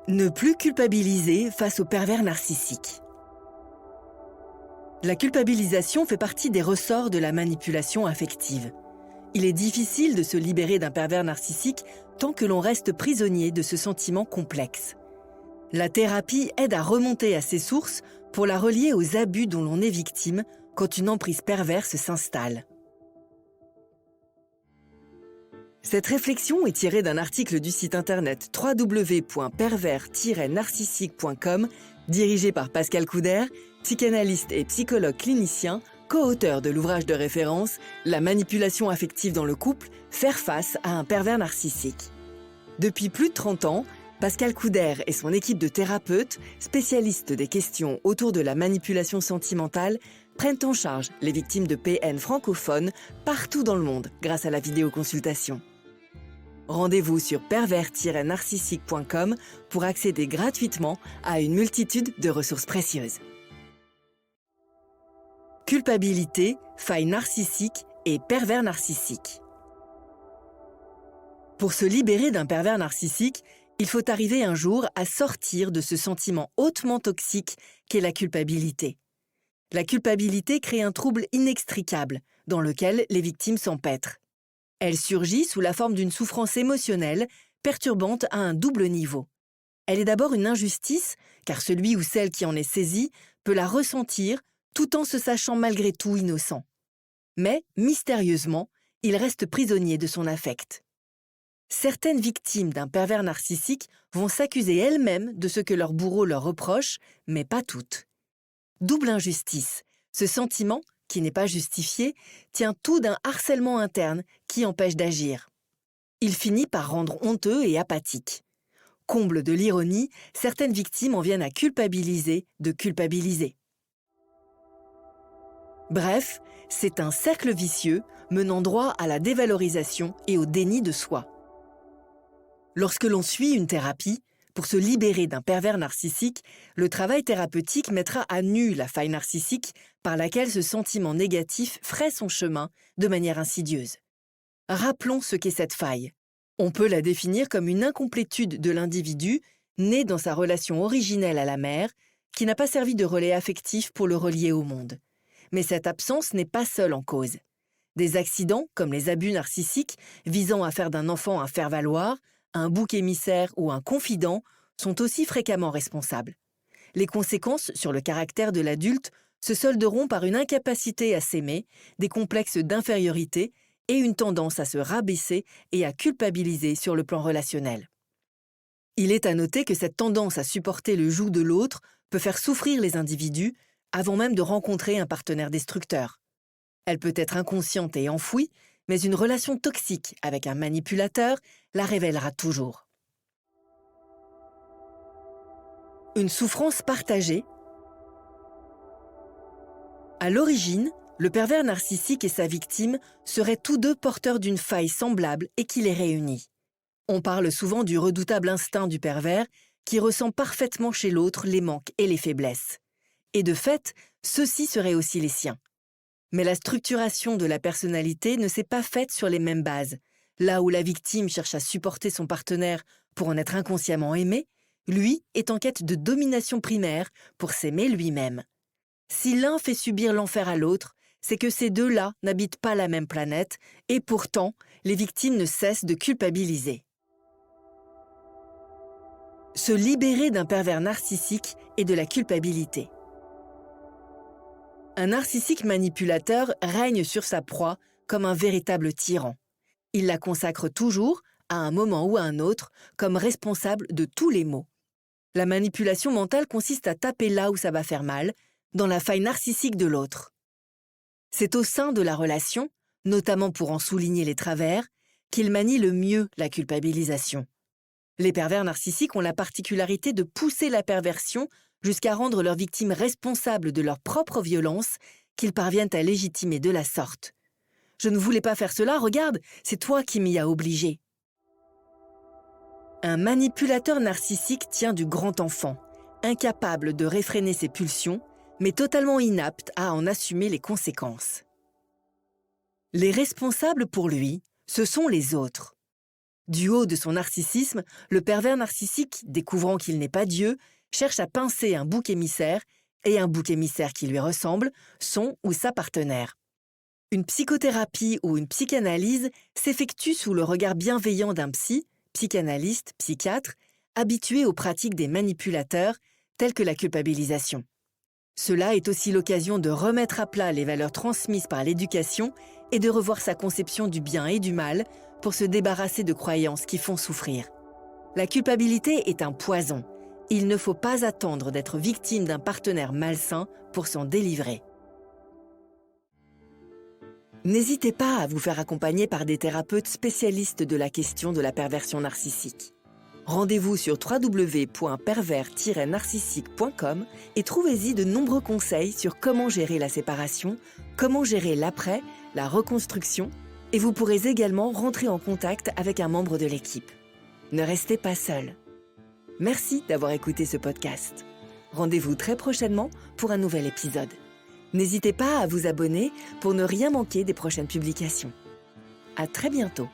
Ne plus culpabiliser face au pervers narcissique. La culpabilisation fait partie des ressorts de la manipulation affective. Il est difficile de se libérer d'un pervers narcissique tant que l'on reste prisonnier de ce sentiment complexe. La thérapie aide à remonter à ses sources pour la relier aux abus dont l'on est victime quand une emprise perverse s'installe. Cette réflexion est tirée d'un article du site internet www.pervers-narcissique.com dirigé par Pascal Couder, psychanalyste et psychologue clinicien, co-auteur de l'ouvrage de référence « La manipulation affective dans le couple, faire face à un pervers narcissique ». Depuis plus de 30 ans, Pascal Couder et son équipe de thérapeutes, spécialistes des questions autour de la manipulation sentimentale, prennent en charge les victimes de PN francophones partout dans le monde grâce à la vidéoconsultation. Rendez-vous sur pervers-narcissique.com pour accéder gratuitement à une multitude de ressources précieuses. Culpabilité, faille narcissique et pervers narcissique. Pour se libérer d'un pervers narcissique, il faut arriver un jour à sortir de ce sentiment hautement toxique qu'est la culpabilité. La culpabilité crée un trouble inextricable dans lequel les victimes s'empêtrent. Elle surgit sous la forme d'une souffrance émotionnelle perturbante à un double niveau. Elle est d'abord une injustice, car celui ou celle qui en est saisi peut la ressentir tout en se sachant malgré tout innocent. Mais, mystérieusement, il reste prisonnier de son affect. Certaines victimes d'un pervers narcissique vont s'accuser elles-mêmes de ce que leur bourreau leur reproche, mais pas toutes. Double injustice, ce sentiment, qui n'est pas justifié, tient tout d'un harcèlement interne qui empêche d'agir. Il finit par rendre honteux et apathique. Comble de l'ironie, certaines victimes en viennent à culpabiliser de culpabiliser. Bref, c'est un cercle vicieux menant droit à la dévalorisation et au déni de soi. Lorsque l'on suit une thérapie, pour se libérer d'un pervers narcissique, le travail thérapeutique mettra à nu la faille narcissique par laquelle ce sentiment négatif ferait son chemin de manière insidieuse. Rappelons ce qu'est cette faille. On peut la définir comme une incomplétude de l'individu né dans sa relation originelle à la mère, qui n'a pas servi de relais affectif pour le relier au monde. Mais cette absence n'est pas seule en cause. Des accidents, comme les abus narcissiques, visant à faire d'un enfant un faire-valoir, un bouc émissaire ou un confident, sont aussi fréquemment responsables. Les conséquences sur le caractère de l'adulte se solderont par une incapacité à s'aimer, des complexes d'infériorité et une tendance à se rabaisser et à culpabiliser sur le plan relationnel. Il est à noter que cette tendance à supporter le joug de l'autre peut faire souffrir les individus avant même de rencontrer un partenaire destructeur. Elle peut être inconsciente et enfouie, mais une relation toxique avec un manipulateur la révélera toujours. Une souffrance partagée. À l'origine, le pervers narcissique et sa victime seraient tous deux porteurs d'une faille semblable et qui les réunit. On parle souvent du redoutable instinct du pervers qui ressent parfaitement chez l'autre les manques et les faiblesses. Et de fait, ceux-ci seraient aussi les siens. Mais la structuration de la personnalité ne s'est pas faite sur les mêmes bases. Là où la victime cherche à supporter son partenaire pour en être inconsciemment aimé, lui est en quête de domination primaire pour s'aimer lui-même. Si l'un fait subir l'enfer à l'autre, c'est que ces deux-là n'habitent pas la même planète et pourtant, les victimes ne cessent de culpabiliser. Se libérer d'un pervers narcissique et de la culpabilité. Un narcissique manipulateur règne sur sa proie comme un véritable tyran. Il la consacre toujours, à un moment ou à un autre, comme responsable de tous les maux. La manipulation mentale consiste à taper là où ça va faire mal, dans la faille narcissique de l'autre. C'est au sein de la relation, notamment pour en souligner les travers, qu'il manie le mieux la culpabilisation. Les pervers narcissiques ont la particularité de pousser la perversion jusqu'à rendre leurs victimes responsables de leur propre violence qu'ils parviennent à légitimer de la sorte. « Je ne voulais pas faire cela, regarde, c'est toi qui m'y as obligé. » Un manipulateur narcissique tient du grand enfant, incapable de réfréner ses pulsions, mais totalement inapte à en assumer les conséquences. Les responsables pour lui, ce sont les autres. Du haut de son narcissisme, le pervers narcissique, découvrant qu'il n'est pas Dieu, cherche à pincer un bouc émissaire, et un bouc émissaire qui lui ressemble, son ou sa partenaire. Une psychothérapie ou une psychanalyse s'effectue sous le regard bienveillant d'un psychanalyste, psychiatre, habitué aux pratiques des manipulateurs, telles que la culpabilisation. Cela est aussi l'occasion de remettre à plat les valeurs transmises par l'éducation et de revoir sa conception du bien et du mal pour se débarrasser de croyances qui font souffrir. La culpabilité est un poison. Il ne faut pas attendre d'être victime d'un partenaire malsain pour s'en délivrer. N'hésitez pas à vous faire accompagner par des thérapeutes spécialistes de la question de la perversion narcissique. Rendez-vous sur www.pervers-narcissique.com et trouvez-y de nombreux conseils sur comment gérer la séparation, comment gérer l'après, la reconstruction, et vous pourrez également rentrer en contact avec un membre de l'équipe. Ne restez pas seul. Merci d'avoir écouté ce podcast. Rendez-vous très prochainement pour un nouvel épisode. N'hésitez pas à vous abonner pour ne rien manquer des prochaines publications. À très bientôt.